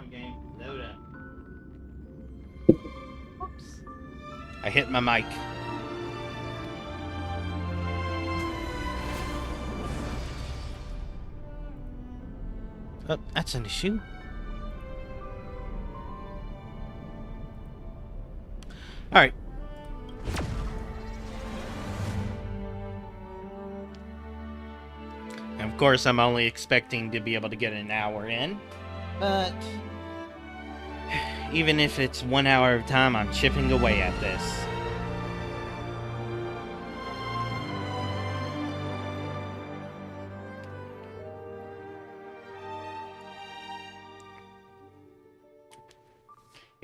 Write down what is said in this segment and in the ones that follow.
on, game. Load up. Oops. I hit my mic. Oh, that's an issue. Alright. And of course, I'm only expecting to be able to get an hour in. But even if it's 1 hour of time, I'm chipping away at this.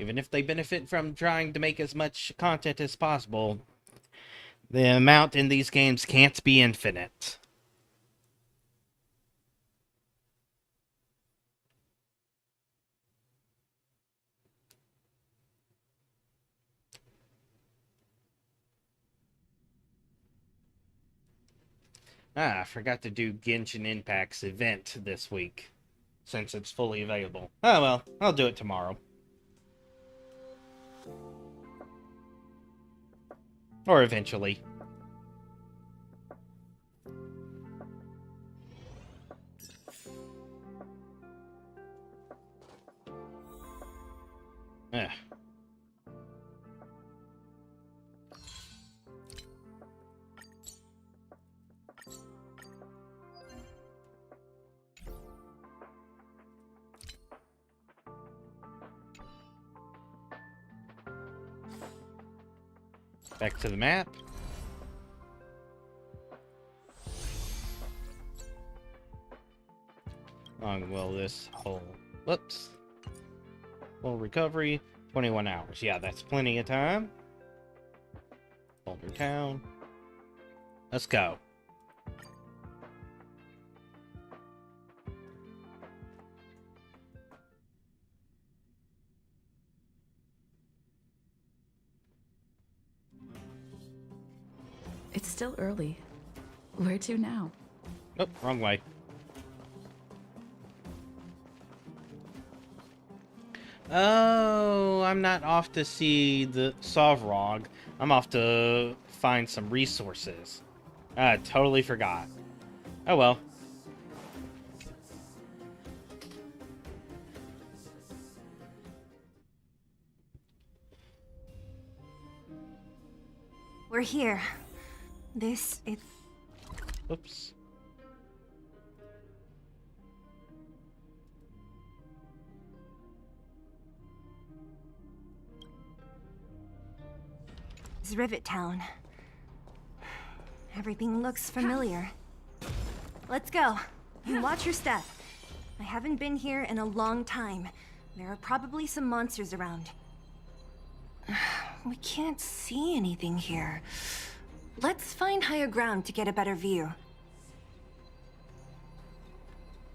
Even if they benefit from trying to make as much content as possible, the amount in these games can't be infinite. Ah, I forgot to do Genshin Impact's event this week, since it's fully available. Oh well, I'll do it tomorrow. Or eventually. Ugh. Back to the map. Long will this whole... Whoops. Full recovery. 21 hours. Yeah, that's plenty of time. Boulder Town. Let's go. It's still early. Where to now? Oh, wrong way. Oh, I'm not off to see the Sovrog. I'm off to find some resources. I totally forgot. Oh well. We're here. This is... Oops. It's Rivet Town. Everything looks familiar. Let's go. And watch your step. I haven't been here in a long time. There are probably some monsters around. We can't see anything here. Let's find higher ground to get a better view.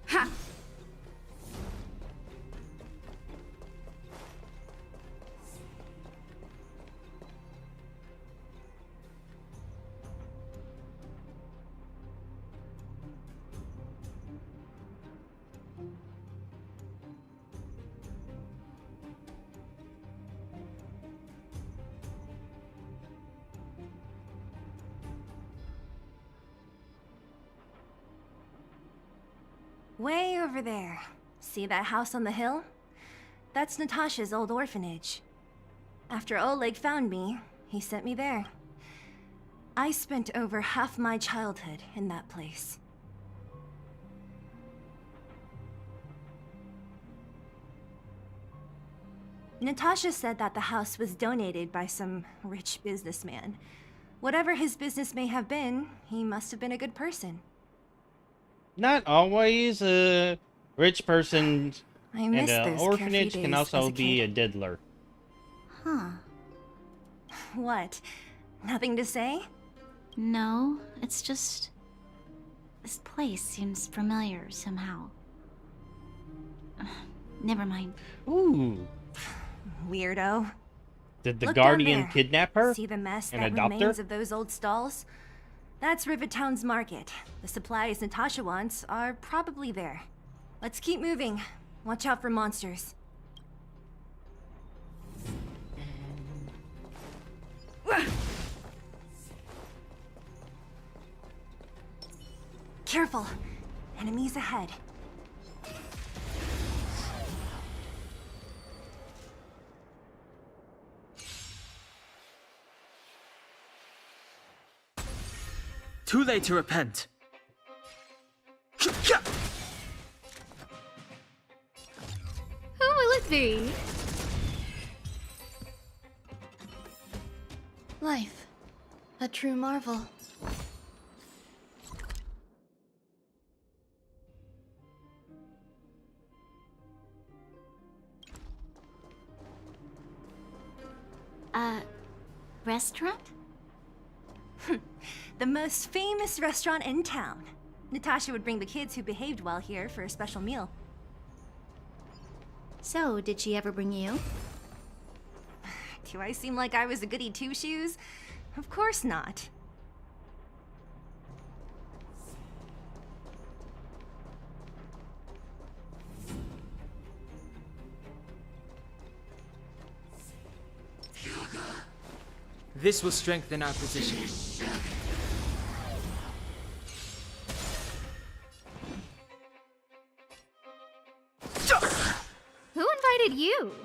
Ha! Way over there. See that house on the hill? That's Natasha's old orphanage. After Oleg found me, he sent me there. I spent over half my childhood in that place. Natasha said that the house was donated by some rich businessman. Whatever his business may have been, he must have been a good person. Not always. A rich person I and miss an those orphanage carefree can days also as a be kid. a diddler. Huh. What? Nothing to say? No, it's just... this place seems familiar somehow. Never mind. Ooh. Weirdo. Did the Look down Guardian there. kidnap her? See the mess and that adopt remains her? of those old stalls? That's Rivet Town's market. The supplies Natasha wants are probably there. Let's keep moving. Watch out for monsters. Careful. Enemies ahead. Too late to repent. Who will it be? Life. A true marvel. Restaurant? The most famous restaurant in town. Natasha would bring the kids who behaved well here for a special meal. So, did she ever bring you? Do I seem like I was a goody two-shoes? Of course not. This will strengthen our position. Who invited you?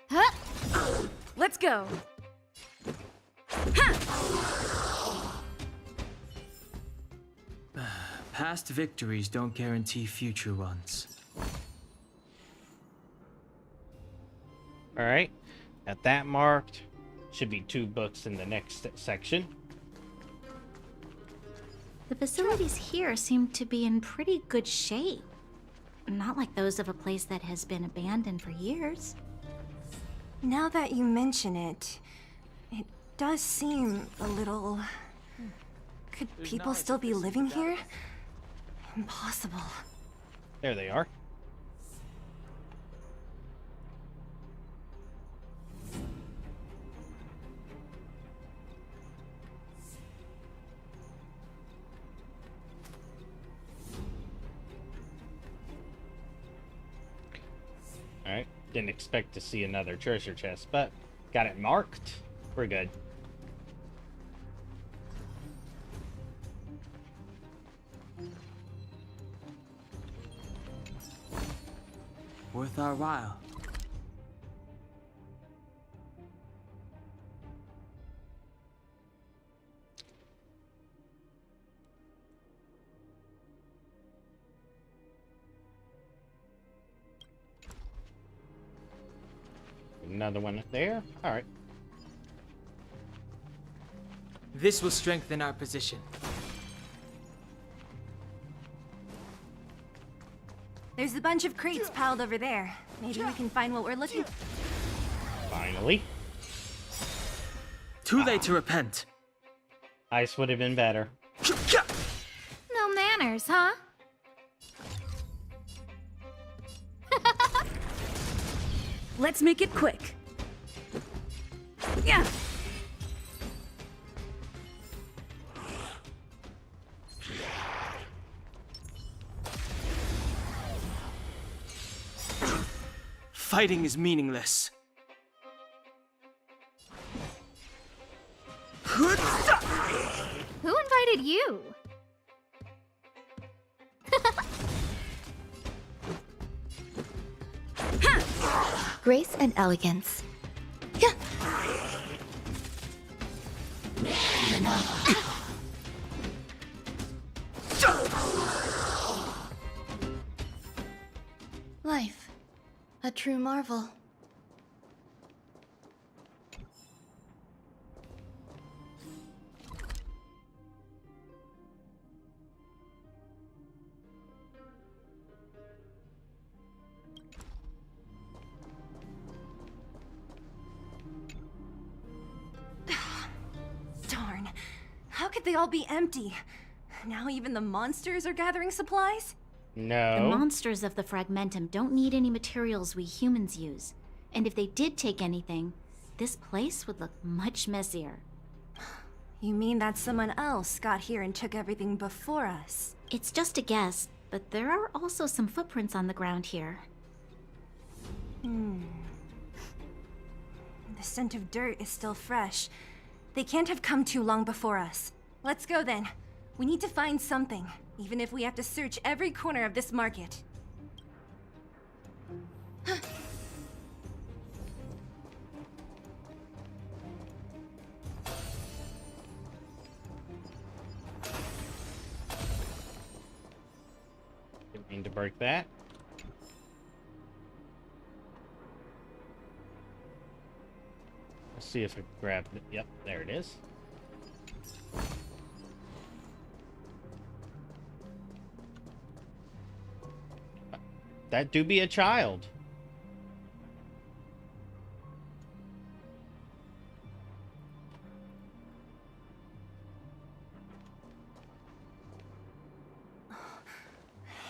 Huh? Let's go. Past victories don't guarantee future ones. Alright, got that marked. Should be 2 books in the next section. The facilities here seem to be in pretty good shape. Not like those of a place that has been abandoned for years. Now that you mention it, it does seem a little... Could people still be living here? Impossible. There they are. Alright, didn't expect to see another treasure chest, but got it marked. We're good. Worth our while. Another one there. Alright. This will strengthen our position. There's a bunch of crates piled over there. Maybe we can find what we're looking for. Finally. Too late to repent. Ice would have been better. No manners, huh? Let's make it quick. Yeah. Fighting is meaningless. Who invited you? Grace and elegance. Yeah. Life. A true marvel. Darn. How could they all be empty? Now even the monsters are gathering supplies? No. The monsters of the Fragmentum don't need any materials we humans use. And if they did take anything, this place would look much messier. You mean that someone else got here and took everything before us? It's just a guess, but there are also some footprints on the ground here. The scent of dirt is still fresh. They can't have come too long before us. Let's go then. We need to find something, even if we have to search every corner of this market. Didn't mean to break that. Let's see if I grab it. Yep, there it is. That do be a child.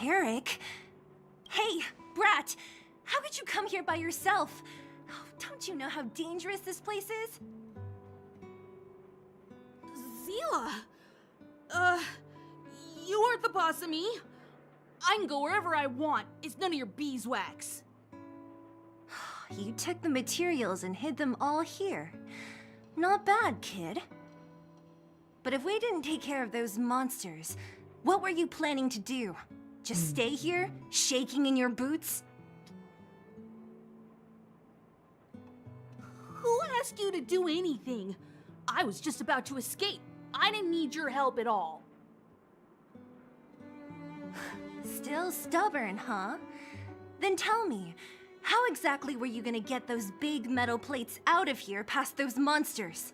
Eric? Hey, Brat! How could you come here by yourself? Oh, don't you know how dangerous this place is? Zila! You aren't the boss of me. I can go wherever I want. It's none of your beeswax. You took the materials and hid them all here. Not bad, kid. But if we didn't take care of those monsters, what were you planning to do? Just stay here, shaking in your boots? Who asked you to do anything? I was just about to escape. I didn't need your help at all. Still stubborn, huh? Then tell me, how exactly were you gonna get those big metal plates out of here past those monsters?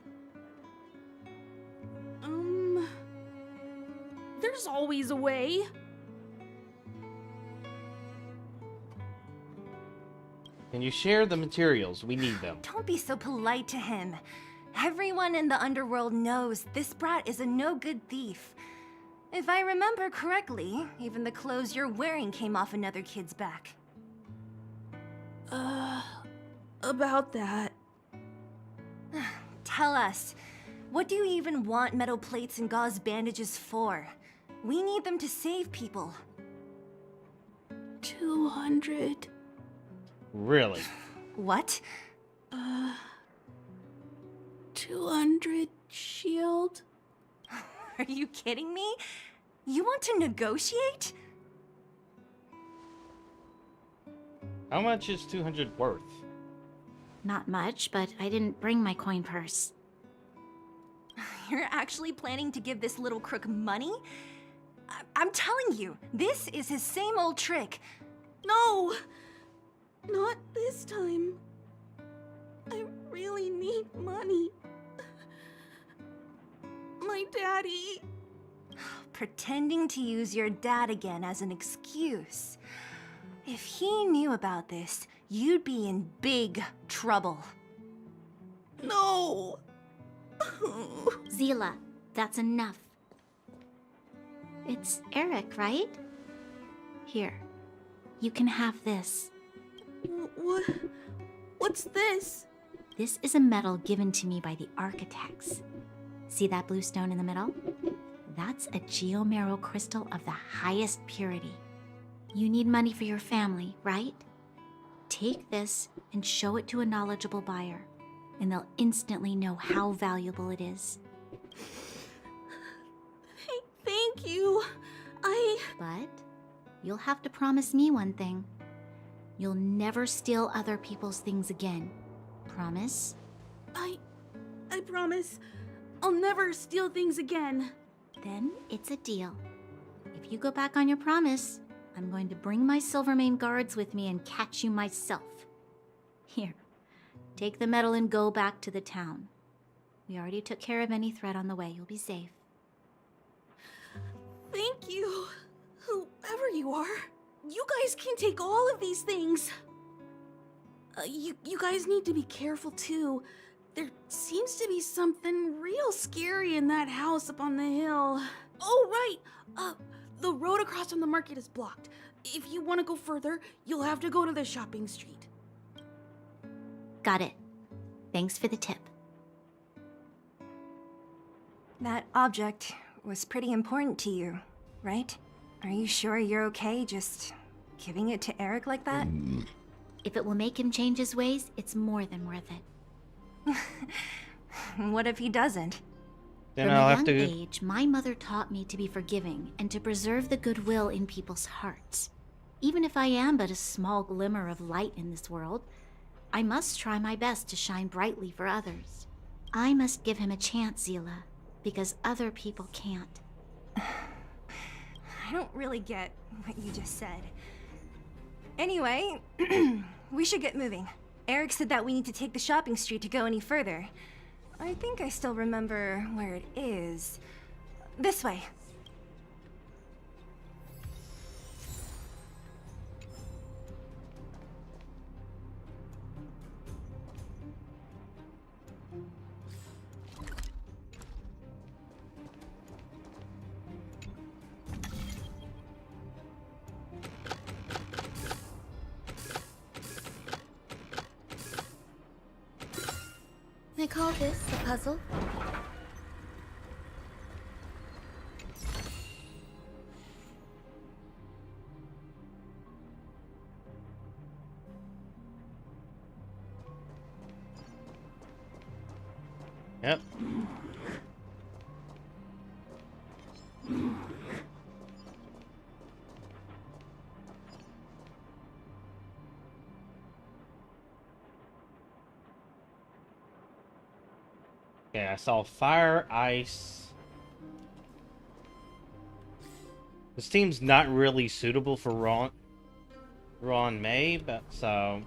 There's always a way. Can you share the materials? We need them. Don't be so polite to him. Everyone in the underworld knows this brat is a no-good thief. If I remember correctly, even the clothes you're wearing came off another kid's back. About that. Tell us, what do you even want metal plates and gauze bandages for? We need them to save people. 200. Really? What? 200 shield? Are you kidding me? You want to negotiate? How much is 200 worth? Not much, but I didn't bring my coin purse. You're actually planning to give this little crook money? I'm telling you, this is his same old trick. No! Not this time. I really need money. My daddy. Pretending to use your dad again as an excuse. If he knew about this, you'd be in big trouble. No! Zila, that's enough. It's Eric, right? Here, you can have this. What's this? This is a medal given to me by the architects. See that blue stone in the middle? That's a geomerald crystal of the highest purity. You need money for your family, right? Take this and show it to a knowledgeable buyer, and they'll instantly know how valuable it is. Thank you. But you'll have to promise me one thing. You'll never steal other people's things again. Promise? I promise. I'll never steal things again. Then it's a deal. If you go back on your promise, I'm going to bring my Silvermane guards with me and catch you myself. Here, take the medal and go back to the town. We already took care of any threat on the way. You'll be safe. Thank you, whoever you are. You guys can take all of these things. You guys need to be careful too. There seems to be something real scary in that house up on the hill. Oh, right. The road across from the market is blocked. If you want to go further, you'll have to go to the shopping street. Got it. Thanks for the tip. That object was pretty important to you, right? Are you sure you're okay just giving it to Eric like that? If it will make him change his ways, it's more than worth it. What if he doesn't? Then From I'll a have young to. age, my mother taught me to be forgiving and to preserve the goodwill in people's hearts. Even if I am but a small glimmer of light in this world, I must try my best to shine brightly for others. I must give him a chance, Zila, because other people can't. I don't really get what you just said. Anyway, we should get moving. Eric said that we need to take the shopping street to go any further. I think I still remember where it is. This way. They call this a puzzle? Yep. Okay, I saw fire, ice. This team's not really suitable for Ron May, but so.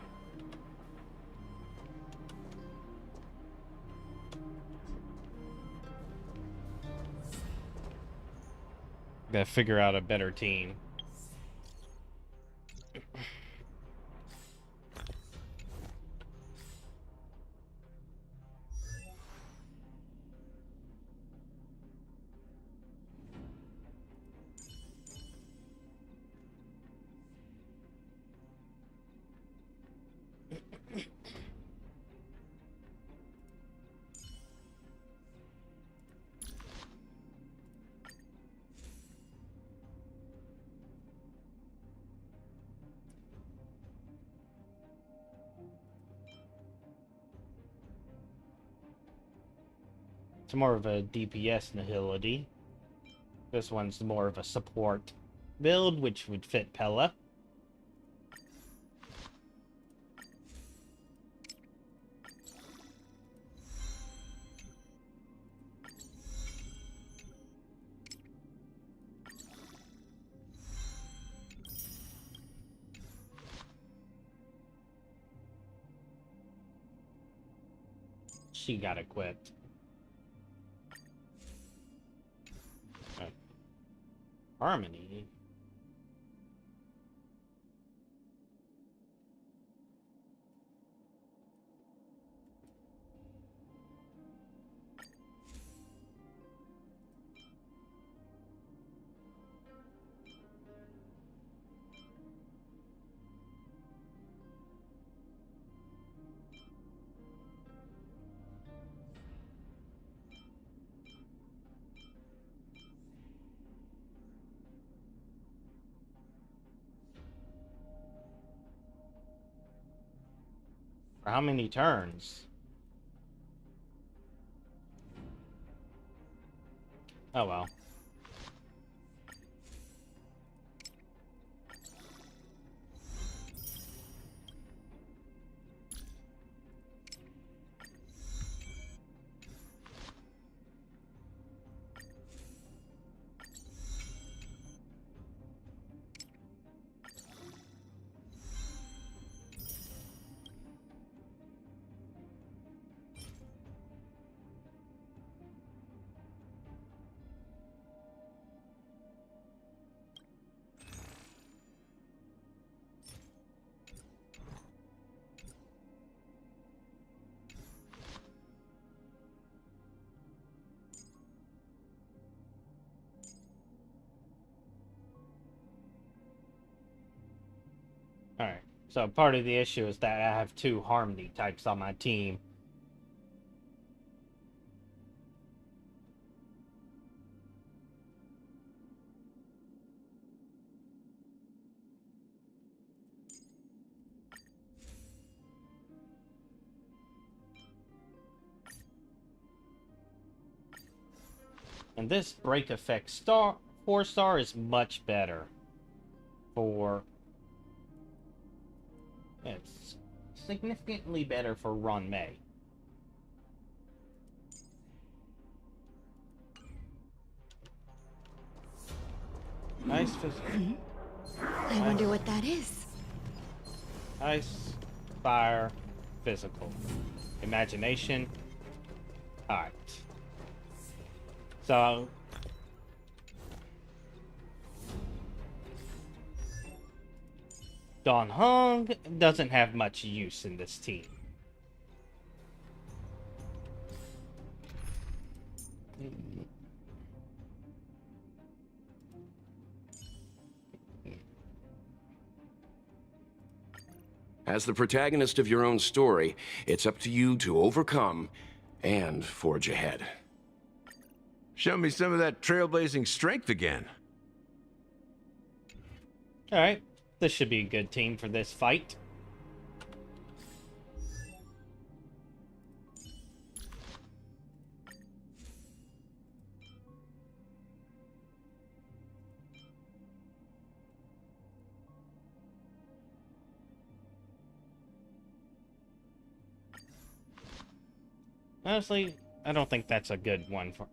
Gotta figure out a better team. It's more of a DPS Nihility. This one's more of a support build, which would fit Pella. She got equipped. Harmony. For how many turns? Oh well. Alright, so part of the issue is that I have two Harmony types on my team. And this break effect star 4-star is much better for... It's significantly better for Ron May. Ice physical. I wonder what that is. Ice, fire, physical. Imagination. Alright. So... Don Hung doesn't have much use in this team. As the protagonist of your own story, it's up to you to overcome and forge ahead. Show me some of that trailblazing strength again. Alright, this should be a good team for this fight. Honestly, I don't think that's a good one for...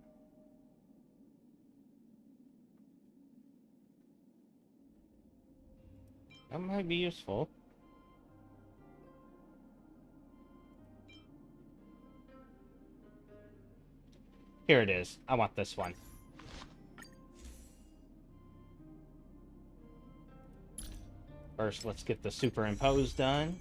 That might be useful. Here it is. I want this one. First, let's get the superimpose done.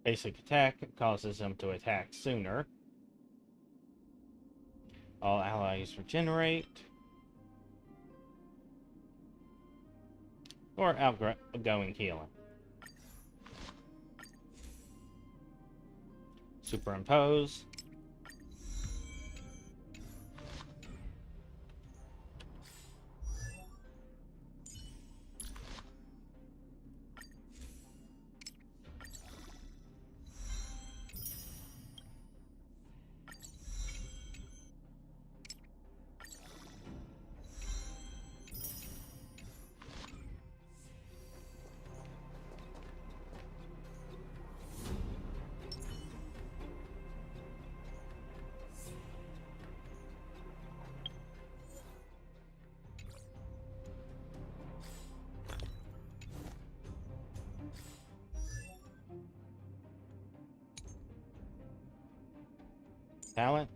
Basic attack causes them to attack sooner. All allies regenerate. Or outgoing healing. Superimpose. Talent.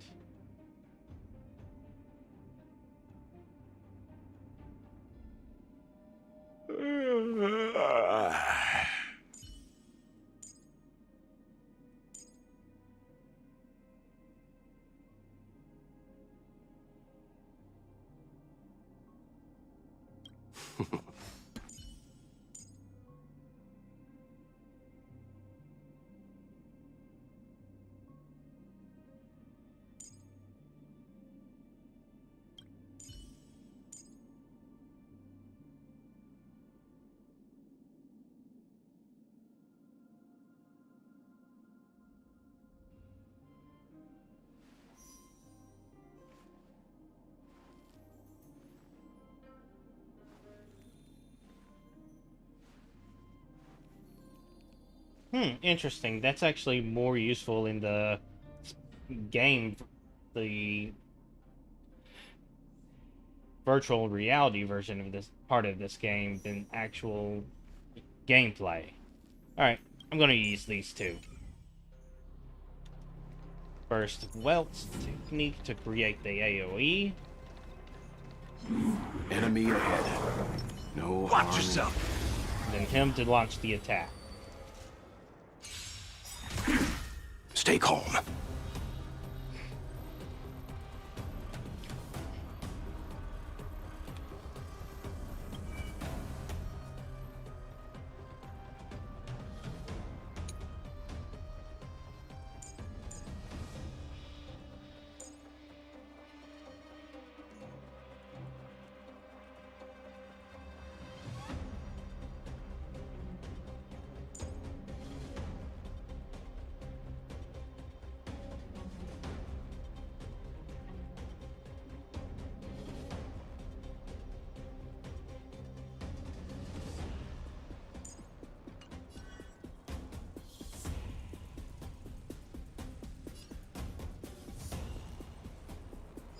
Interesting. That's actually more useful in the game, the virtual reality version of this part of this game than actual gameplay. Alright, I'm gonna use these two. First, Welt's technique to create the AoE. Enemy ahead. No Watch harm. yourself. Then him to launch the attack. Stay calm.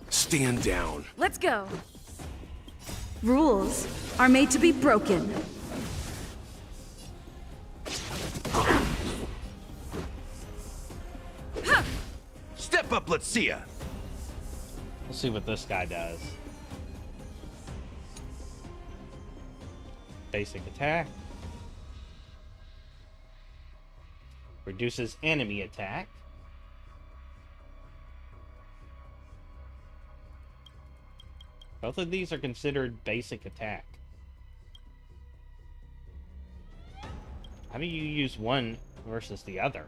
Stand down. Let's go. Rules are made to be broken. Step up, let's see ya. Let's see what this guy does. Basic attack. Reduces enemy attack. Both of these are considered basic attack. How do you use one versus the other?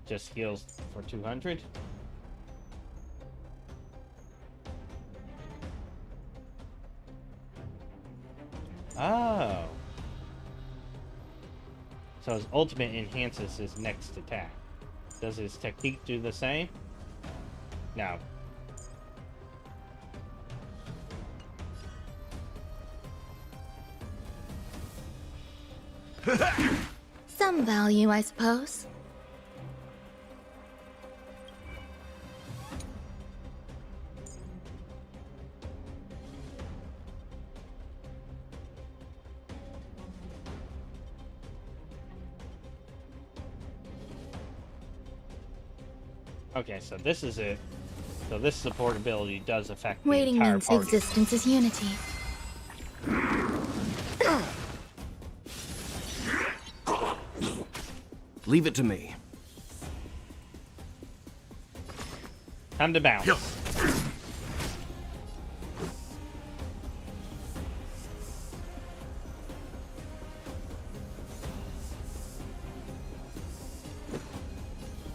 Just heals for 200? Oh. So his ultimate enhances his next attack. Does his technique do the same? No. Some value, I suppose. Okay, so this is it. So this support ability does affect the Waiting entire means party. existence is unity. Leave it to me. Time to bounce.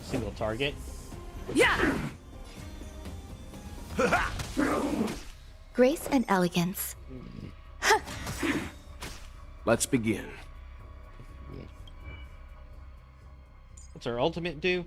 Single target. Yeah! Grace and elegance. Let's begin. What's our ultimate do?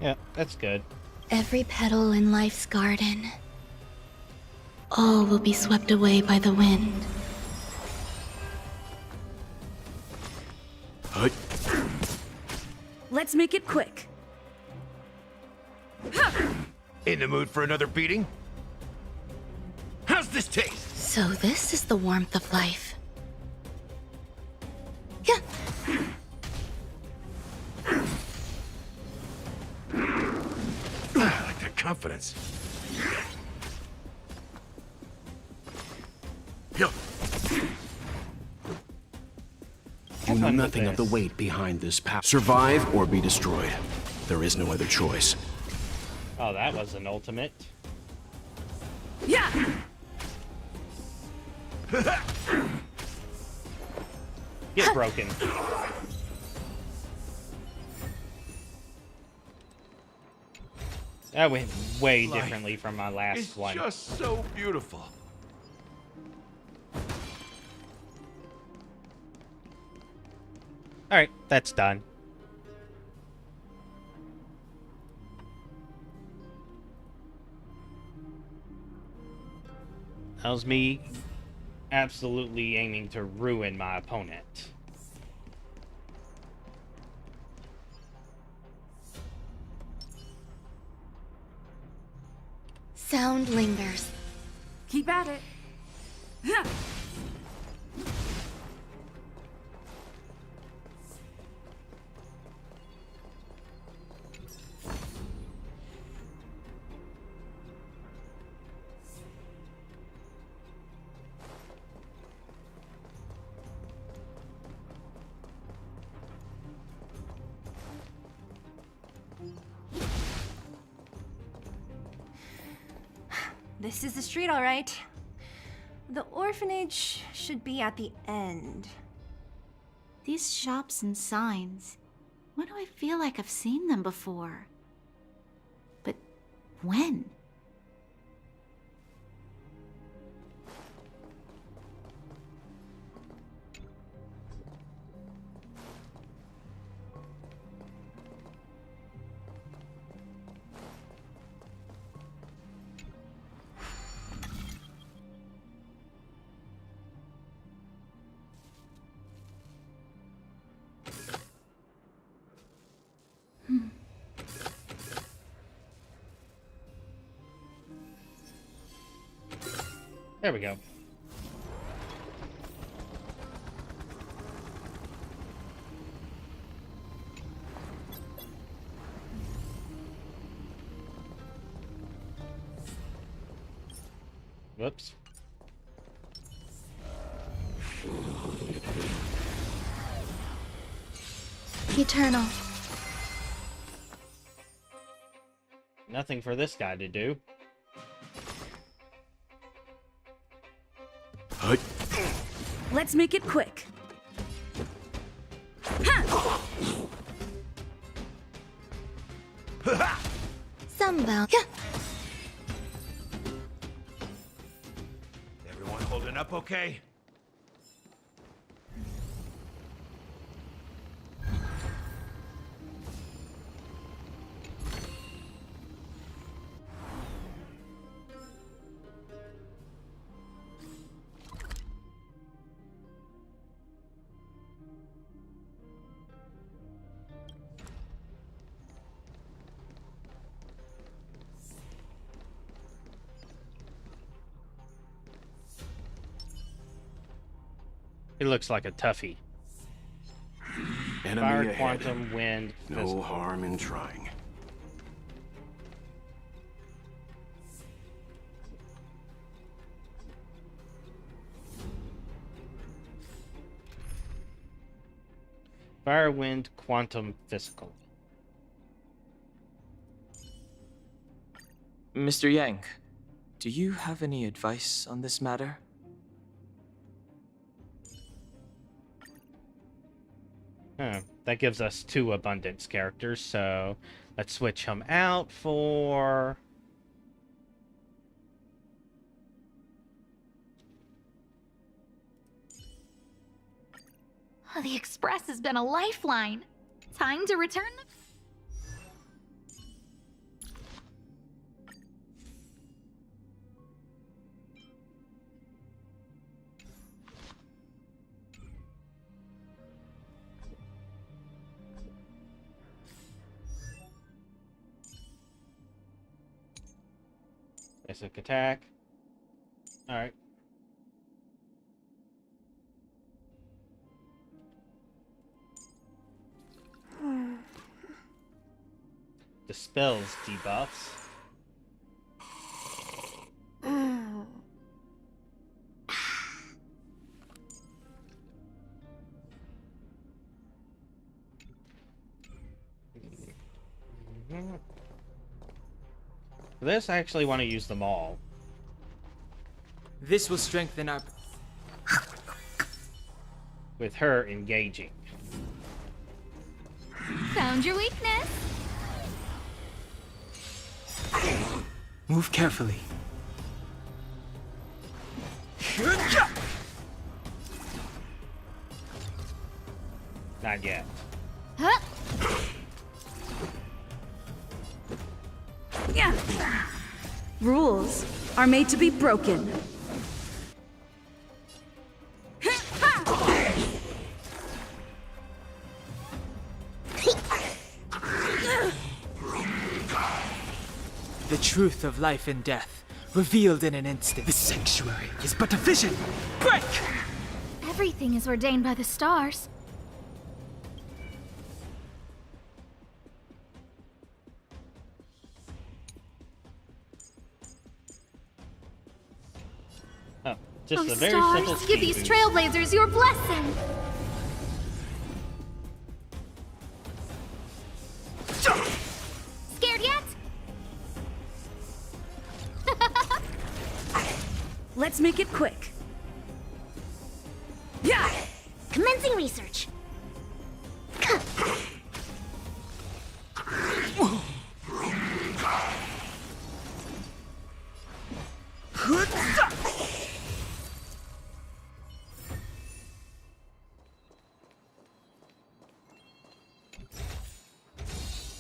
Yeah, that's good. Every petal in life's garden. All will be swept away by the wind. Let's make it quick. In the mood for another beating? How's this taste? So this is the warmth of life. Yeah. I like that confidence. You know fun with nothing of the this. weight behind this power. Survive or be destroyed. There is no other choice. Oh, that was an ultimate. Yeah! Get broken. That went way Life differently from my last It's one. just so beautiful. Alright, that's done. That was me absolutely aiming to ruin my opponent. Sound lingers. Keep at it. This is the street, all right. The orphanage should be at the end. These shops and signs. Why do I feel like I've seen them before? But when? There we go. Whoops. Eternal. Nothing for this guy to do. Let's make it quick. Sunbound. Yeah. Everyone holding up okay? He looks like a toughie. Enemy Fire, ahead. quantum, wind, No physical. harm in trying. Fire, wind, quantum, physical. Mr. Yang, do you have any advice on this matter? Huh. That gives us 2 abundance characters, so let's switch him out for... Oh, the Express has been a lifeline. Time to return the... basic attack. Alright. Dispels debuffs. For this, I actually want to use them all. This will strengthen our... With her engaging. Found your weakness. Move carefully. Not yet. Huh? Rules are made to be broken. The truth of life and death, revealed in an instant. The sanctuary is but a vision. Break! Everything is ordained by the stars. Oh, just Oh, a very stars, simple give speed these boost. trailblazers your blessing. Scared yet? Let's make it quick. Commencing research.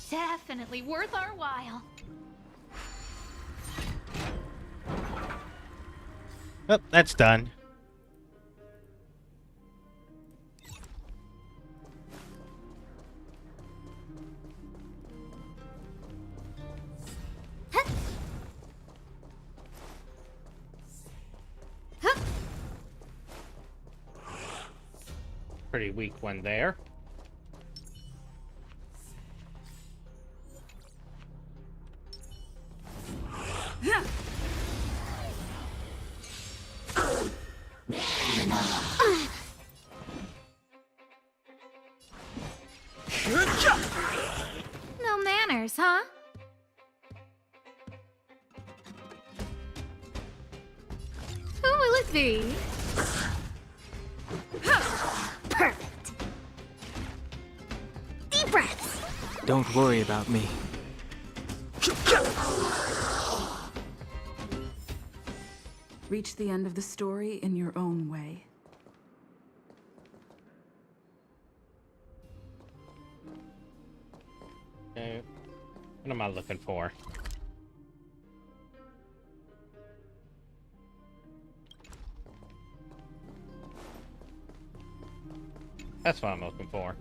Definitely worth our while. Oh, that's done. Pretty weak one there. No manners, huh? Who will it be? Perfect. Deep breaths. Don't worry about me. Reach the end of the story in your own way. Okay. What am I looking for? That's what I'm looking for.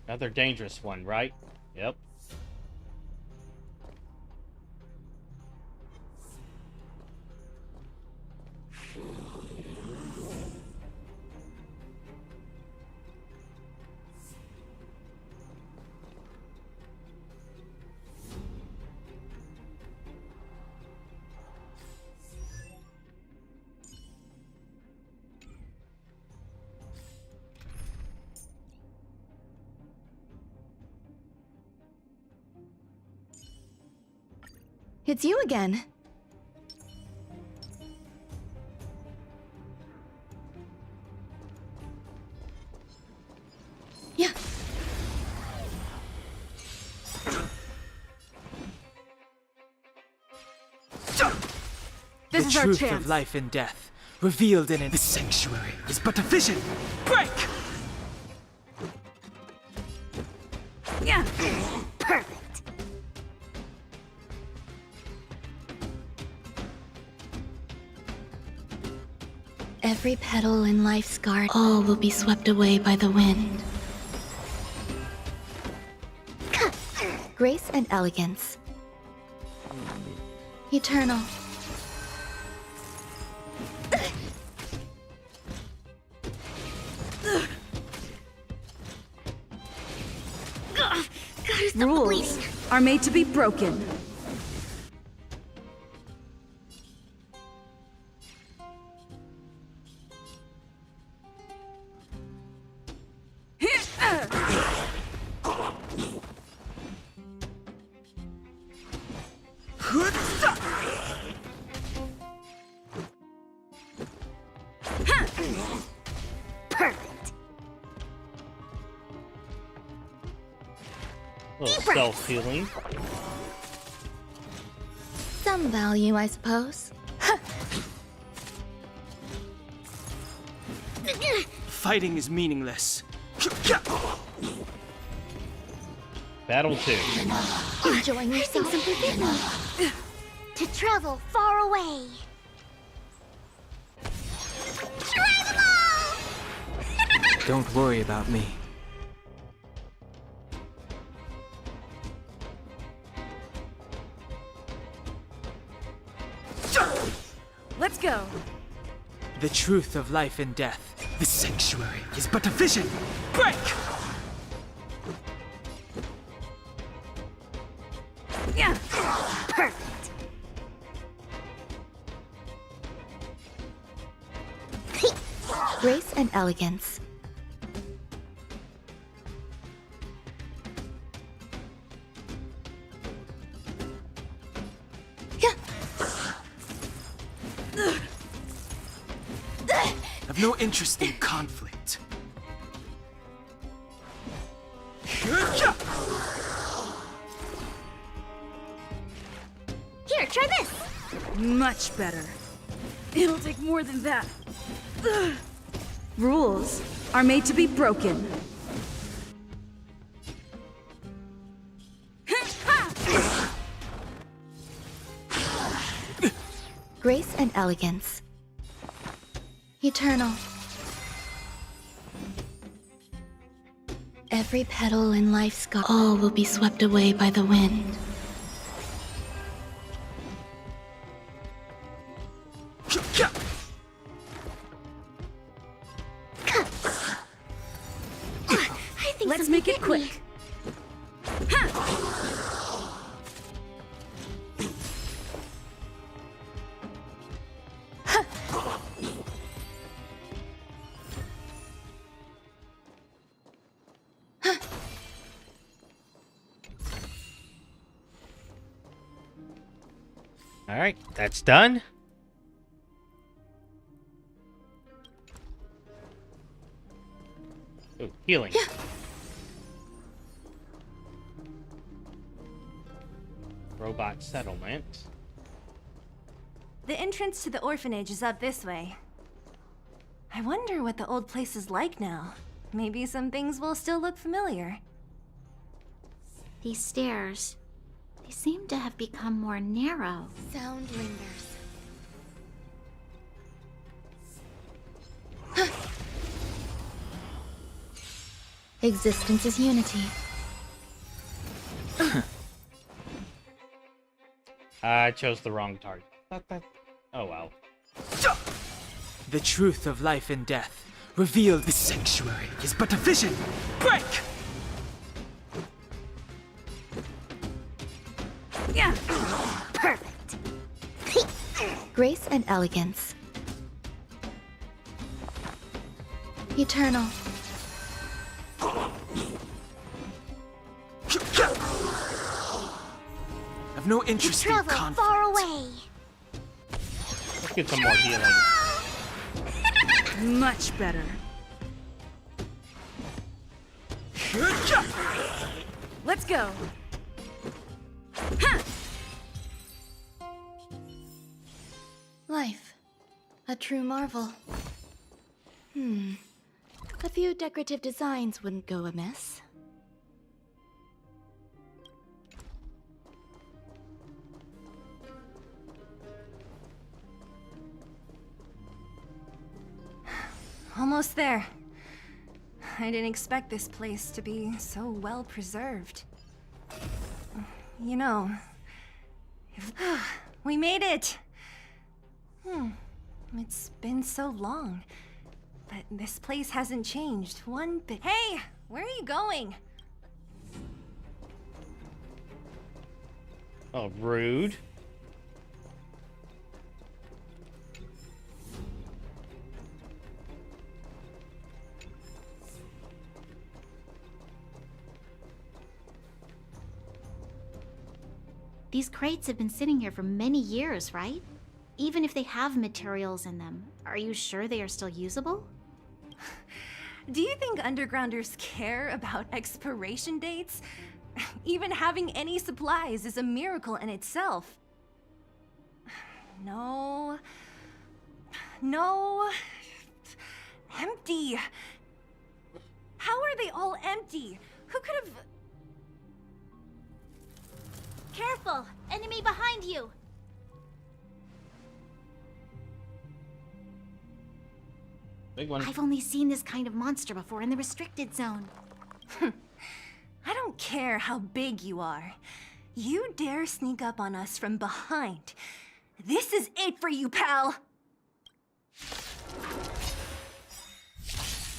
Another dangerous one, right? Yep. It's you again. Yeah. This The is our truth chance. of life and death, revealed in an The sanctuary is but a vision. Break! Perfect. Every petal in life's garden, all will be swept away by the wind. Grace and elegance. Eternal. Rules are made to be broken. Perfect. self-healing. Some value, I suppose. Fighting is meaningless. Battle 2. Enjoying yourself? To travel far away. Don't worry about me. Let's go. The truth of life and death. The sanctuary is but a vision. Break! Yeah. Perfect. Grace and elegance. I've no interest in conflict. Here, try this. Much better. It'll take more than that. Ugh. Rules are made to be broken. Grace and elegance. Eternal. Every petal in life's garden, all will be swept away by the wind. I think Let's something make it hit quick. me. Alright, that's done. Ooh, healing. Robot settlement. The entrance to the orphanage is up this way. I wonder what the old place is like now. Maybe some things will still look familiar. These stairs, they seem to have become more narrow. Sound lingers. Existence is unity. I chose the wrong target. Oh well. The truth of life and death. Revealed. The sanctuary is but a vision. Break! Yeah. Perfect. Grace and elegance. Eternal. I've no To interest in travel conflict. far away. Let's get some more healing. Much better. Let's go. Life. A true marvel. A few decorative designs wouldn't go amiss. Almost there. I didn't expect this place to be so well preserved. You know, we made it! It's been so long, but this place hasn't changed one bit. Hey, where are you going? Oh, rude. These crates have been sitting here for many years, right? Even if they have materials in them, are you sure they are still usable? Do you think undergrounders care about expiration dates? Even having any supplies is a miracle in itself. No. No. Empty. How are they all empty? Who could have... Careful! Enemy behind you! Big one. I've only seen this kind of monster before in the restricted zone. I don't care how big you are. You dare sneak up on us from behind. This is it for you, pal!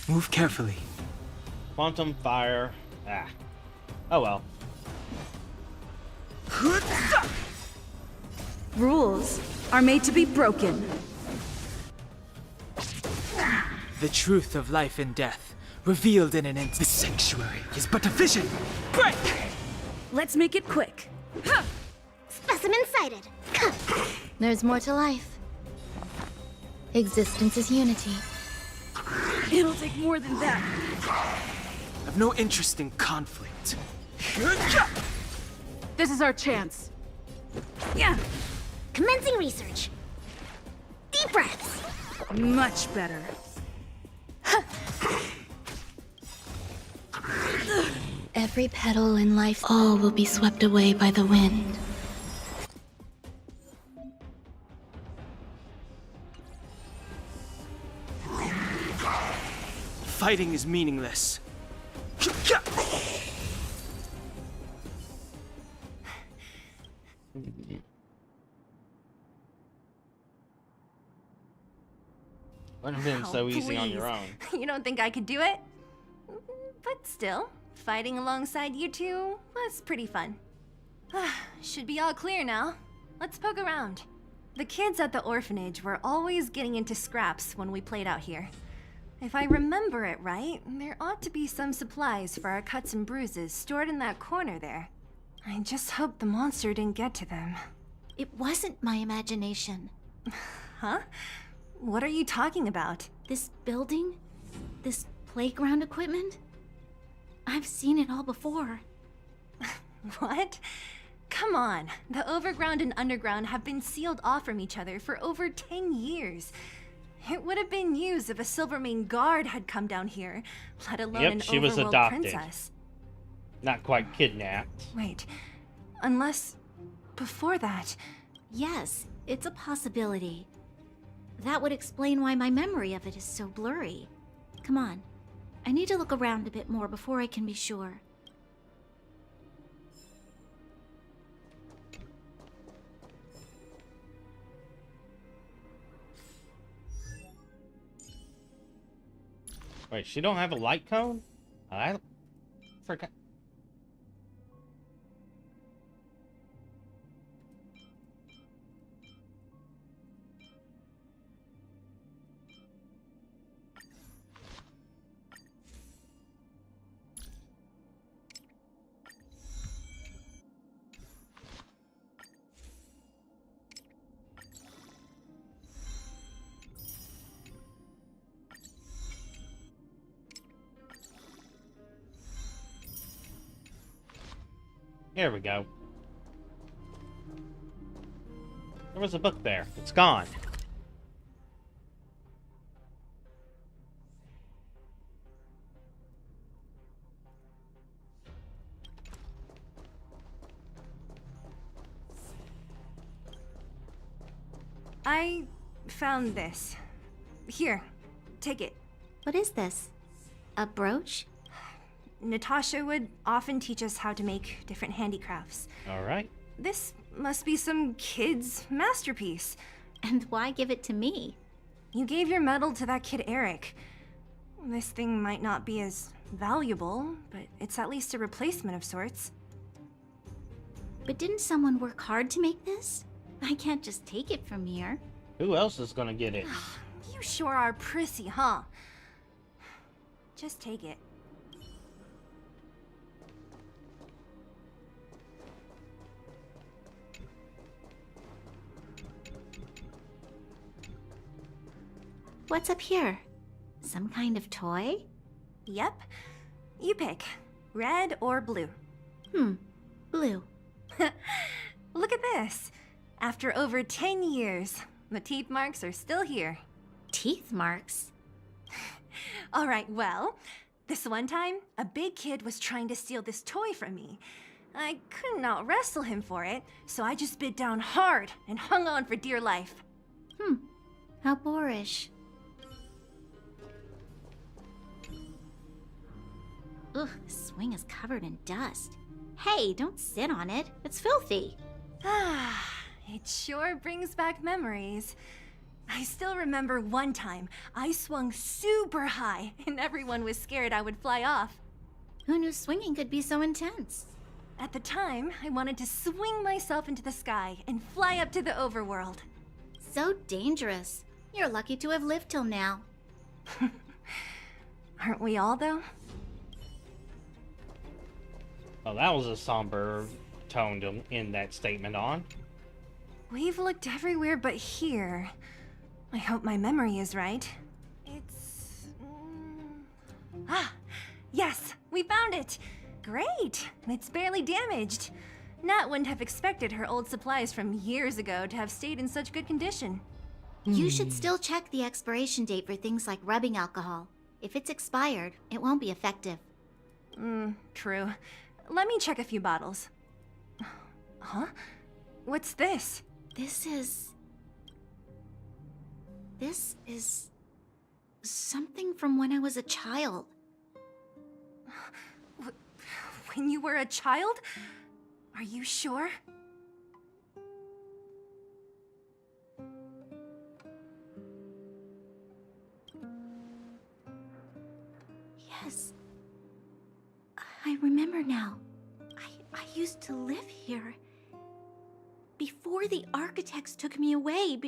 Move carefully. Quantum fire. Ah. Oh well. Rules are made to be broken. The truth of life and death, revealed in an instant. The sanctuary is but a vision. Break! Let's make it quick. Specimen sighted. There's more to life. Existence is unity. It'll take more than that. I've no interest in conflict. This is our chance. Yeah, Commencing research. Deep breaths. much better. Every petal in life, all will be swept away by the wind. Fighting is meaningless. Wouldn't have been so easy on your own. You don't think I could do it? But still, fighting alongside you two was pretty fun. Should be all clear now. Let's poke around. The kids at the orphanage were always getting into scraps when we played out here. If I remember it right, there ought to be some supplies for our cuts and bruises stored in that corner there. I just hope the monster didn't get to them. It wasn't my imagination. Huh? What are you talking about? This building? This playground equipment? I've seen it all before. What? Come on, the overground and underground have been sealed off from each other for over 10 years. It would have been used if a Silvermane guard had come down here, let alone Yep, an she was overworld adopted. princess. Not quite kidnapped. Wait, unless... before that... Yes, it's a possibility. That would explain why my memory of it is so blurry. Come on. I need to look around a bit more before I can be sure. Wait, she don't have a light cone? I forgot. Here we go. There was a book there. It's gone. I found this. Here, take it. What is this? A brooch? Natasha would often teach us how to make different handicrafts. Alright. This must be some kid's masterpiece. And why give it to me? You gave your medal to that kid Eric. This thing might not be as valuable, but it's at least a replacement of sorts. But didn't someone work hard to make this? I can't just take it from here. Who else is gonna get it? You sure are prissy, huh? Just take it. What's up here? Some kind of toy? Yep. You pick. Red or blue. Blue. Look at this. After over 10 years, the teeth marks are still here. Teeth marks? Alright, well, this one time, a big kid was trying to steal this toy from me. I couldn't out-wrestle him for it, so I just bit down hard and hung on for dear life. How boorish. Ugh, the swing is covered in dust. Hey, don't sit on it. It's filthy. Ah, it sure brings back memories. I still remember one time I swung super high and everyone was scared I would fly off. Who knew swinging could be so intense? At the time, I wanted to swing myself into the sky and fly up to the overworld. So dangerous. You're lucky to have lived till now. Aren't we all, though? Oh, that was a somber tone to end that statement on. We've looked everywhere but here. I hope my memory is right. It's... Ah! Yes! We found it! Great! It's barely damaged. Nat wouldn't have expected her old supplies from years ago to have stayed in such good condition. You should still check the expiration date for things like rubbing alcohol. If it's expired, it won't be effective. True. Let me check a few bottles. Huh? What's this? This is something from when I was a child. When you were a child? Are you sure? Yes. I remember now. I used to live here. Before the architects took me away,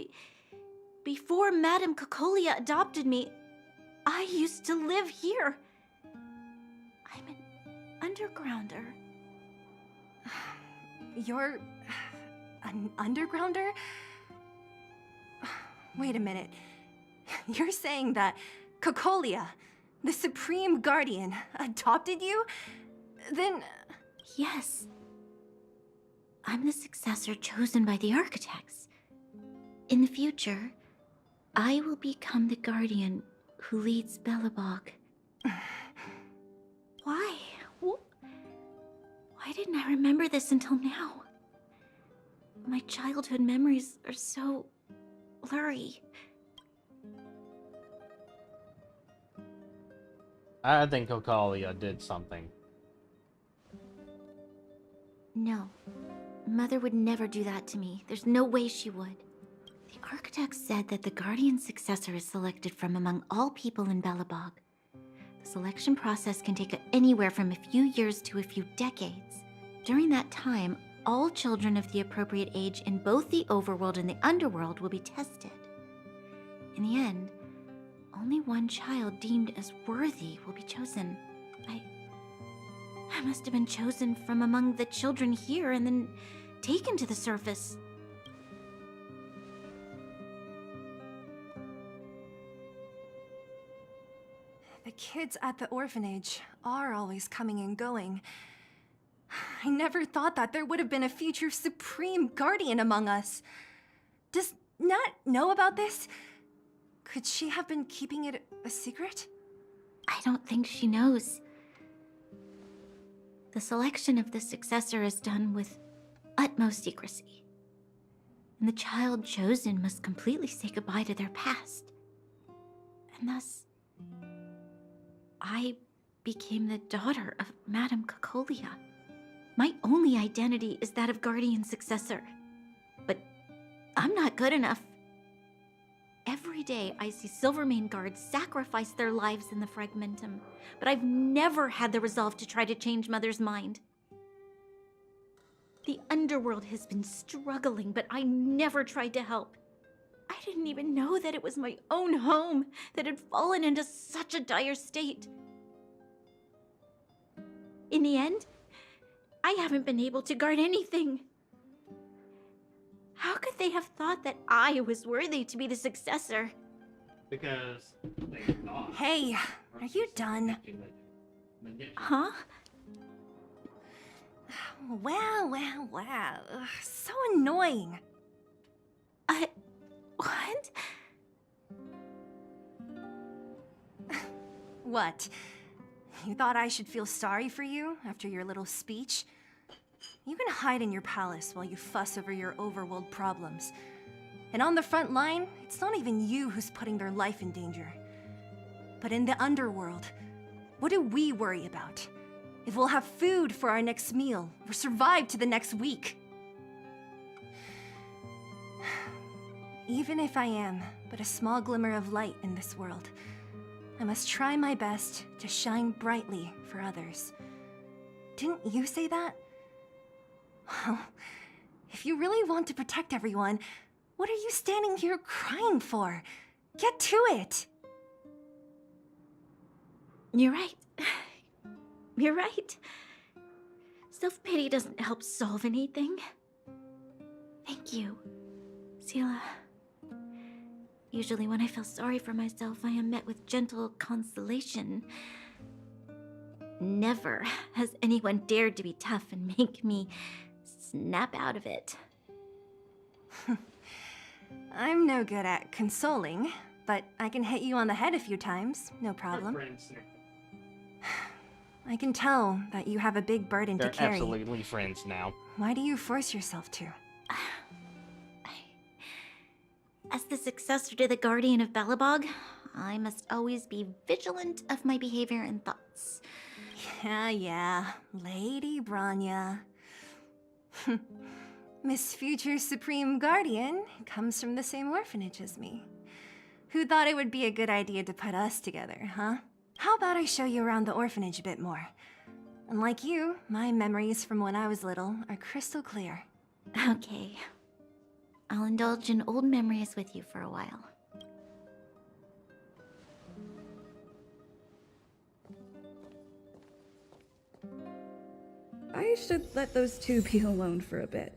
before Madame Cocolia adopted me, I used to live here. I'm an undergrounder. You're... an undergrounder? Wait a minute. You're saying that Cocolia, the Supreme Guardian, adopted you? Then... Yes. I'm the successor chosen by the architects. In the future, I will become the guardian who leads Belobog. Why? Why didn't I remember this until now? My childhood memories are so blurry. I think Cocalia did something. No. Mother would never do that to me. There's no way she would. The architect said that the guardian's successor is selected from among all people in Belobog. The selection process can take anywhere from a few years to a few decades. During that time, all children of the appropriate age in both the overworld and the underworld will be tested. In the end, only one child deemed as worthy will be chosen. I must have been chosen from among the children here and then taken to the surface. The kids at the orphanage are always coming and going. I never thought that there would have been a future Supreme Guardian among us. Does Nat know about this? Could she have been keeping it a secret? I don't think she knows. The selection of the successor is done with utmost secrecy. And the child chosen must completely say goodbye to their past. And thus, I became the daughter of Madame Cocolia. My only identity is that of guardian successor. But I'm not good enough. Every day I see Silvermane guards sacrifice their lives in the Fragmentum, but I've never had the resolve to try to change Mother's mind. The underworld has been struggling, but I never tried to help. I didn't even know that it was my own home that had fallen into such a dire state. In the end, I haven't been able to guard anything. How could they have thought that I was worthy to be the successor? Because they thought. Hey, are you done? Huh? Wow. Ugh, so annoying. What? What? You thought I should feel sorry for you after your little speech? You can hide in your palace while you fuss over your overworld problems. And on the front line, it's not even you who's putting their life in danger. But in the underworld, what do we worry about? If we'll have food for our next meal, or survive to the next week. Even if I am but a small glimmer of light in this world, I must try my best to shine brightly for others. Didn't you say that? Well, if you really want to protect everyone, what are you standing here crying for? Get to it! You're right. You're right. Self-pity doesn't help solve anything. Thank you, Sela. Usually when I feel sorry for myself, I am met with gentle consolation. Never has anyone dared to be tough and make me snap out of it. I'm no good at consoling, but I can hit you on the head a few times, no problem. I can tell that you have a big burden They're to carry. absolutely friends now. Why do you force yourself to? As the successor to the Guardian of Belobog, I must always be vigilant of my behavior and thoughts. Yeah, Lady Branya. Miss Future Supreme Guardian comes from the same orphanage as me. Who thought it would be a good idea to put us together, huh? How about I show you around the orphanage a bit more? Unlike you, my memories from when I was little are crystal clear. Okay. I'll indulge in old memories with you for a while. I should let those two be alone for a bit.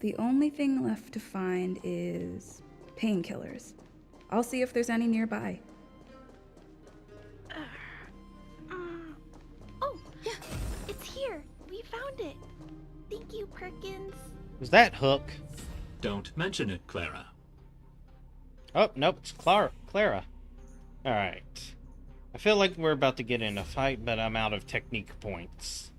The only thing left to find is painkillers. I'll see if there's any nearby. Oh, yeah, it's here. We found it. Thank you, Perkins. Was that Hook? Don't mention it, Clara. Oh, nope, it's Clara. Alright. I feel like we're about to get in a fight, but I'm out of technique points.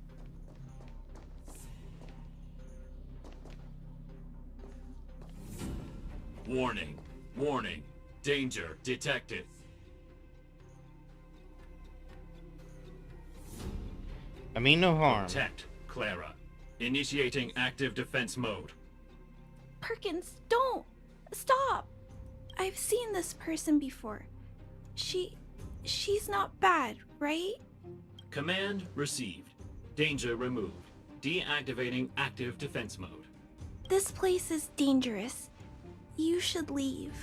Warning. Warning. Danger detected. I mean no harm. Protect, Clara. Initiating active defense mode. Perkins, don't! Stop! I've seen this person before. She's not bad, right? Command received. Danger removed. Deactivating active defense mode. This place is dangerous. You should leave.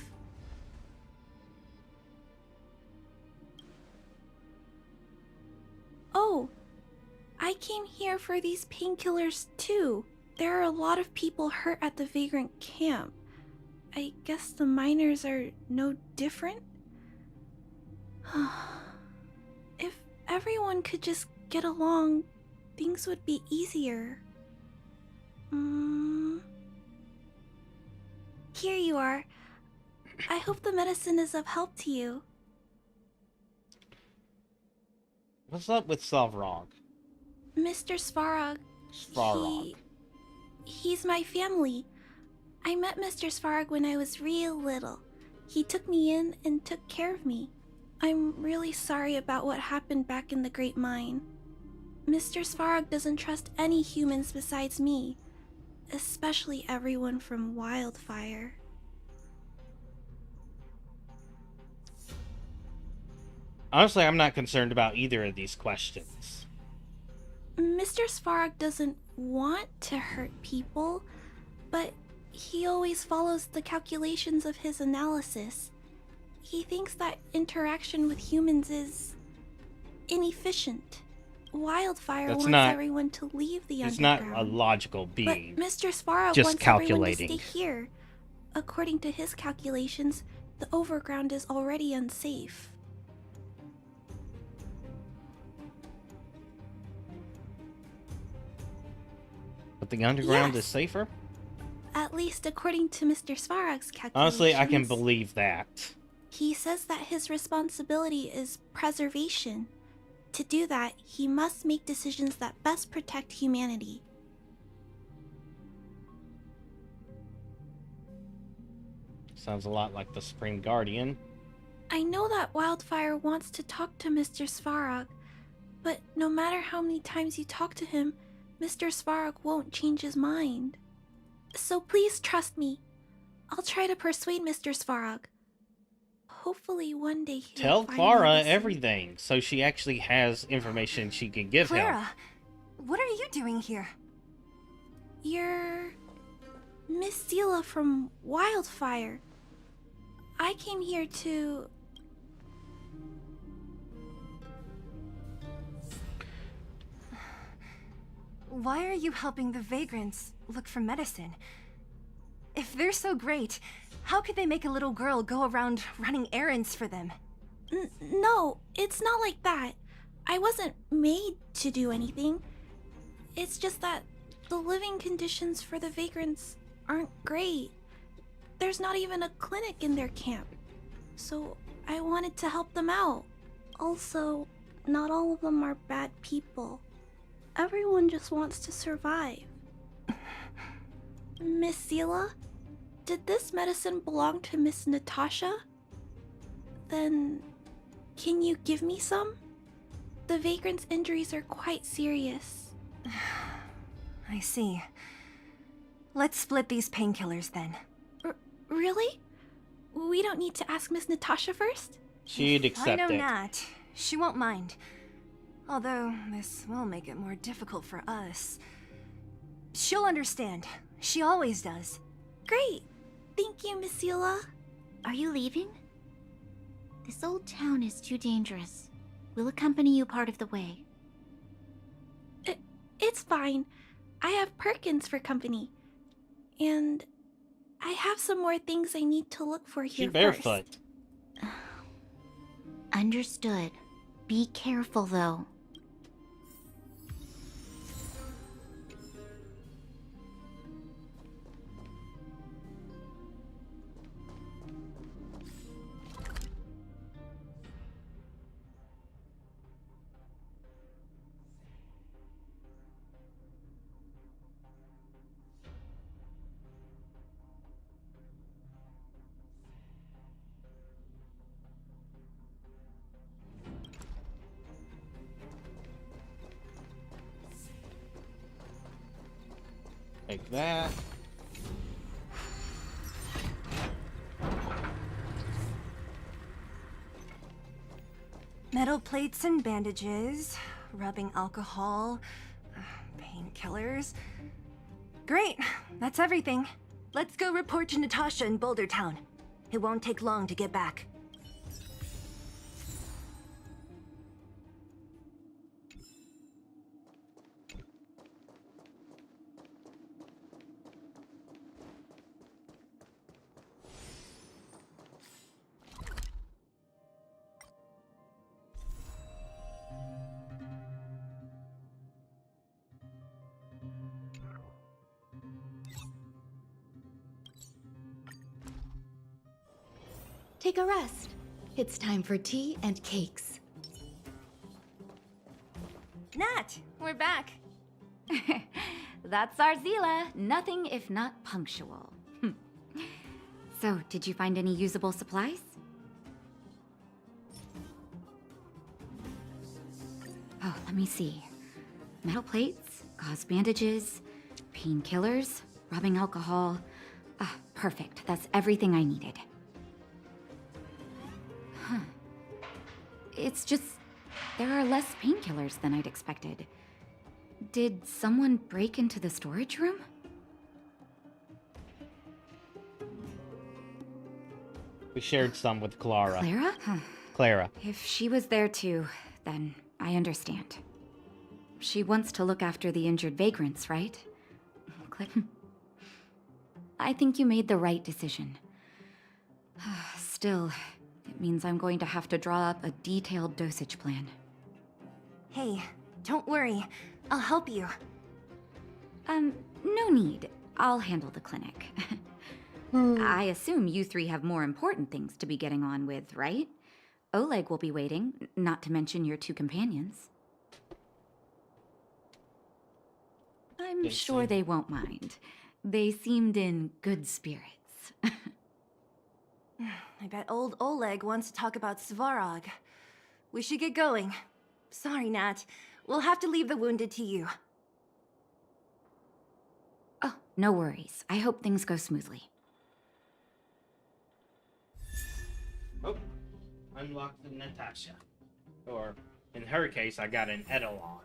Oh, I came here for these painkillers too. There are a lot of people hurt at the Vagrant camp. I guess the miners are no different? If everyone could just get along, things would be easier. Here you are. I hope the medicine is of help to you. What's up with Savrog? Mr. Svarog. Svarog. He's my family. I met Mr. Svarog when I was real little. He took me in and took care of me. I'm really sorry about what happened back in the Great Mine. Mr. Svarog doesn't trust any humans besides me, especially everyone from Wildfire. Honestly, I'm not concerned about either of these questions. Mr. Svarog doesn't want to hurt people, but he always follows the calculations of his analysis. He thinks that interaction with humans is inefficient. Wildfire wants everyone to leave the underground. It's not a logical being. But Mr. Svarog just wants calculating. everyone to stay here. According to his calculations, the overground is already unsafe. But the underground Yes. is safer? At least according to Mr. Svarog's calculations. Honestly, I can believe that. He says that his responsibility is preservation. To do that, he must make decisions that best protect humanity. Sounds a lot like the Supreme Guardian. I know that Wildfire wants to talk to Mr. Svarog, but no matter how many times you talk to him, Mr. Svarog won't change his mind. So please trust me. I'll try to persuade Mr. Svarog. Hopefully one day he'll Tell finally Clara listen. everything, so she actually has information she can give him. Clara, what are you doing here? You're Miss Seela from Wildfire. I came here to... Why are you helping the vagrants look for medicine? If they're so great, how could they make a little girl go around running errands for them? No, it's not like that. I wasn't made to do anything. It's just that the living conditions for the vagrants aren't great. There's not even a clinic in their camp. So I wanted to help them out. Also, not all of them are bad people. Everyone just wants to survive. Miss Seela, did this medicine belong to Miss Natasha? Then, can you give me some? The vagrant's injuries are quite serious. I see. Let's split these painkillers then. Really? We don't need to ask Miss Natasha first? She'd accept I know it. Nat. She won't mind. Although, this will make it more difficult for us. She'll understand. She always does. Great. Thank you, Miss Seela. Are you leaving? This old town is too dangerous. We'll accompany you part of the way. It's fine. I have Perkins for company. And I have some more things I need to look for here She's barefoot. Understood. Be careful, though. Like that. Metal plates and bandages, rubbing alcohol, painkillers. Great, that's everything. Let's go report to Natasha in Boulder Town. It won't take long to get back. Take a rest. It's time for tea and cakes. Nat, we're back. That's our Zila. Nothing if not punctual. So, did you find any usable supplies? Oh, let me see. Metal plates, gauze bandages, painkillers, rubbing alcohol. Ah, perfect. That's everything I needed. Huh. It's just, there are less painkillers than I'd expected. Did someone break into the storage room? We shared some with Clara. Clara? Huh. Clara. If she was there too, then I understand. She wants to look after the injured vagrants, right? I think you made the right decision. Still, it means I'm going to have to draw up a detailed dosage plan. Hey, don't worry. I'll help you. No need. I'll handle the clinic. I assume you three have more important things to be getting on with, right? Oleg will be waiting, not to mention your two companions. I'm sure they won't mind. They seemed in good spirits. I bet old Oleg wants to talk about Svarog. We should get going. Sorry, Nat. We'll have to leave the wounded to you. Oh, no worries. I hope things go smoothly. Oh, unlocked the Natasha. Or, in her case, I got an Eidolon.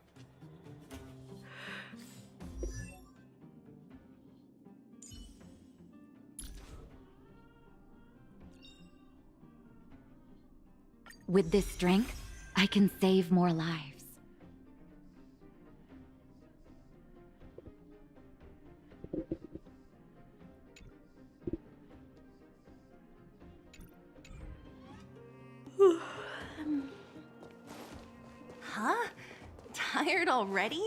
With this strength, I can save more lives. Huh? Tired already?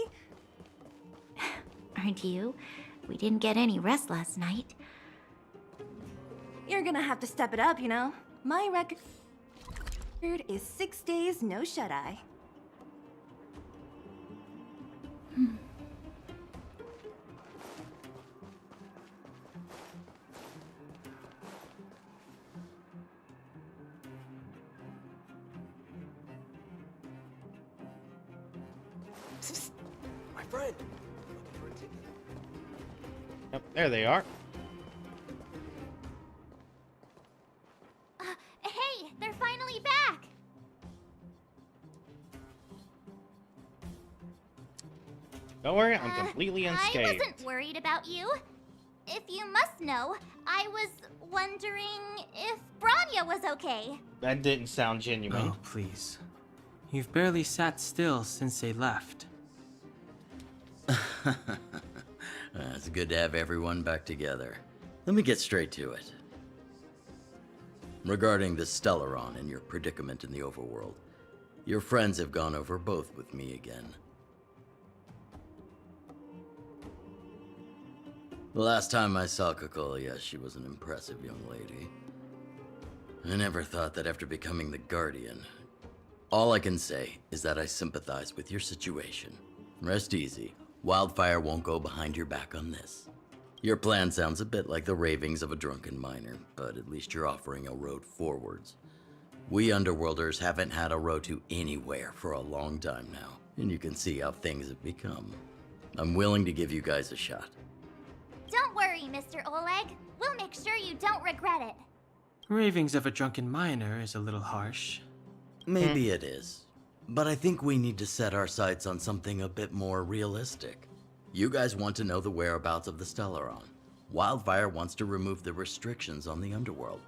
Aren't you? We didn't get any rest last night. You're gonna have to step it up, you know? My record is 6 days, no shut-eye. My friend. Yep, there they are. Hey, they're finally back! Don't worry, I'm completely I unscathed. wasn't worried about you. If you must know, I was wondering if Branya was okay. That didn't sound genuine. Oh, please. You've barely sat still since they left. It's good to have everyone back together. Let me get straight to it. Regarding the Stellaron and your predicament in the overworld, your friends have gone over both with me again. The last time I saw Kokolia, she was an impressive young lady. I never thought that after becoming the Guardian. All I can say is that I sympathize with your situation. Rest easy. Wildfire won't go behind your back on this. Your plan sounds a bit like the ravings of a drunken miner, but at least you're offering a road forwards. We Underworlders haven't had a road to anywhere for a long time now, and you can see how things have become. I'm willing to give you guys a shot. Don't worry, Mr. Oleg. We'll make sure you don't regret it. Ravings of a drunken miner is a little harsh. Maybe it is, but I think we need to set our sights on something a bit more realistic. You guys want to know the whereabouts of the Stellaron. Wildfire wants to remove the restrictions on the Underworld.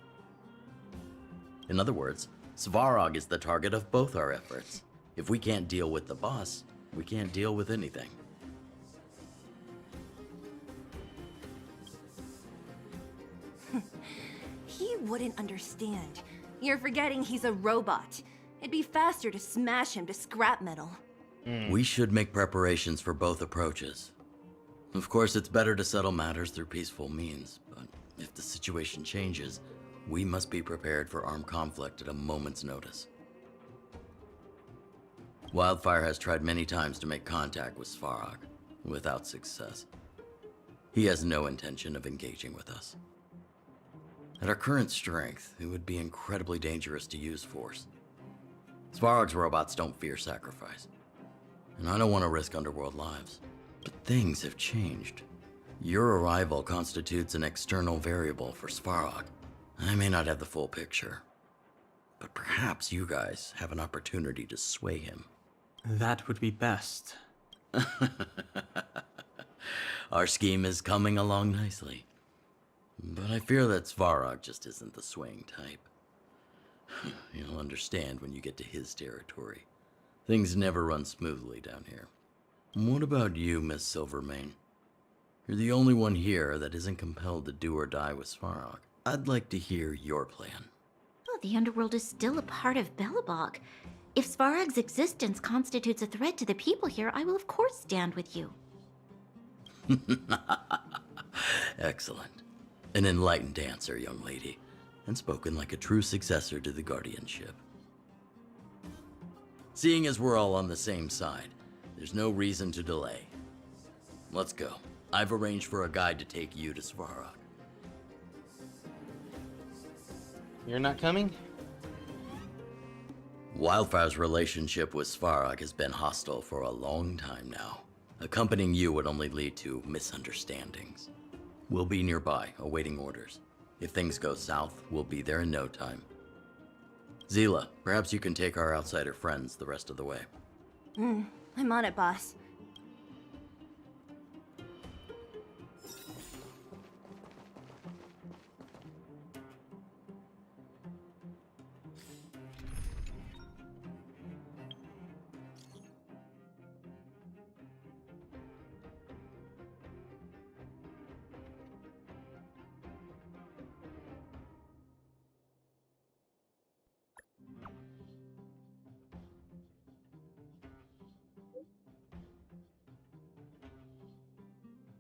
In other words, Svarog is the target of both our efforts. If we can't deal with the boss, we can't deal with anything. He wouldn't understand. You're forgetting he's a robot. It'd be faster to smash him to scrap metal. We should make preparations for both approaches. Of course, it's better to settle matters through peaceful means, but if the situation changes, we must be prepared for armed conflict at a moment's notice. Wildfire has tried many times to make contact with Svarog, without success. He has no intention of engaging with us. At our current strength, it would be incredibly dangerous to use force. Svarog's robots don't fear sacrifice, and I don't want to risk Underworld lives. But things have changed. Your arrival constitutes an external variable for Svarog. I may not have the full picture, but perhaps you guys have an opportunity to sway him. That would be best. Our scheme is coming along nicely. But I fear that Svarog just isn't the swaying type. You'll understand when you get to his territory. Things never run smoothly down here. What about you, Miss Silvermane? You're the only one here that isn't compelled to do or die with Svarog. I'd like to hear your plan. Oh, the Underworld is still a part of Belobog. If Svarog's existence constitutes a threat to the people here, I will of course stand with you. Excellent. An enlightened answer, young lady, and spoken like a true successor to the guardianship. Seeing as we're all on the same side, there's no reason to delay. Let's go. I've arranged for a guide to take you to Svarog. You're not coming? Wildfire's relationship with Svarog has been hostile for a long time now. Accompanying you would only lead to misunderstandings. We'll be nearby, awaiting orders. If things go south, we'll be there in no time. Zila, perhaps you can take our outsider friends the rest of the way. I'm on it, boss.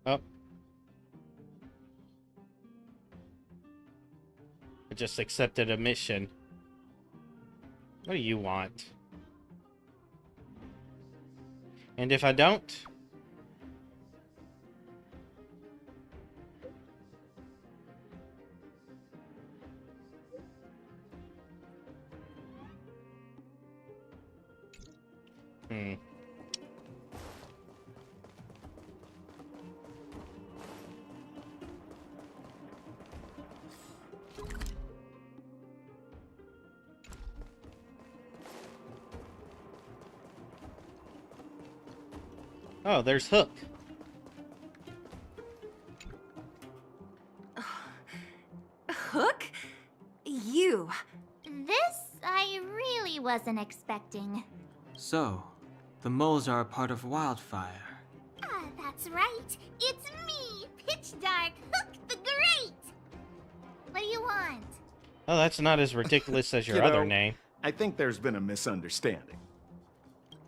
Oh. I just accepted a mission. What do you want? And if I don't? Oh, there's Hook. Hook? You. This I really wasn't expecting. So, the moles are a part of Wildfire. Ah, that's right. It's me, Pitch Dark Hook the Great. What do you want? Oh, that's not as ridiculous as your You other know, name. I think there's been a misunderstanding.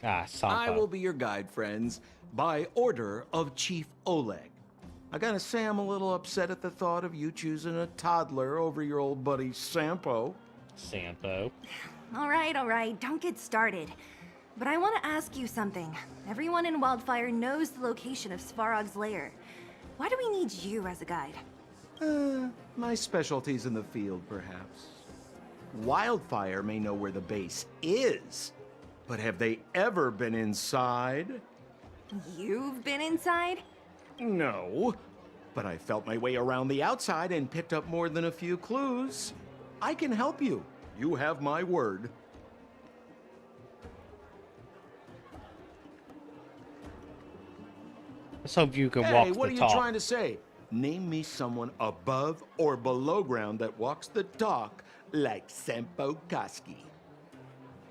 Ah, Sampo. I will be your guide, friends, by order of Chief Oleg. I gotta say I'm a little upset at the thought of you choosing a toddler over your old buddy Sampo. Sampo. All right, don't get started. But I want to ask you something. Everyone in Wildfire knows the location of Svarog's lair. Why do we need you as a guide? My specialty's in the field, perhaps. Wildfire may know where the base is, but have they ever been inside? You've been inside? No, but I felt my way around the outside and picked up more than a few clues. I can help you. You have my word. Let's hope you can Hey, walk what the are talk. you trying to say? Name me someone above or below ground that walks the talk like Sempo Koski.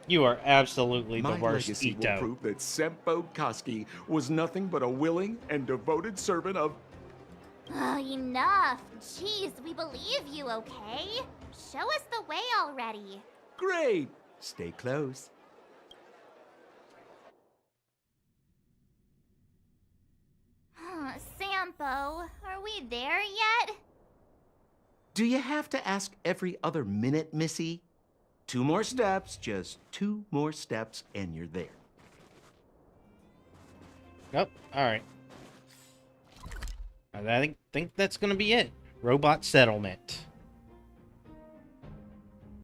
You are absolutely the My worst legacy will Ito. prove that Sempo Koski was nothing but a willing and devoted servant of... Oh, enough. Jeez, we believe you, okay? Show us the way already. Great! Stay close. Sampo, are we there yet? Do you have to ask every other minute, Missy? 2 more steps, just 2 more steps, and you're there. Nope. All right. I think that's gonna be it. Robot settlement.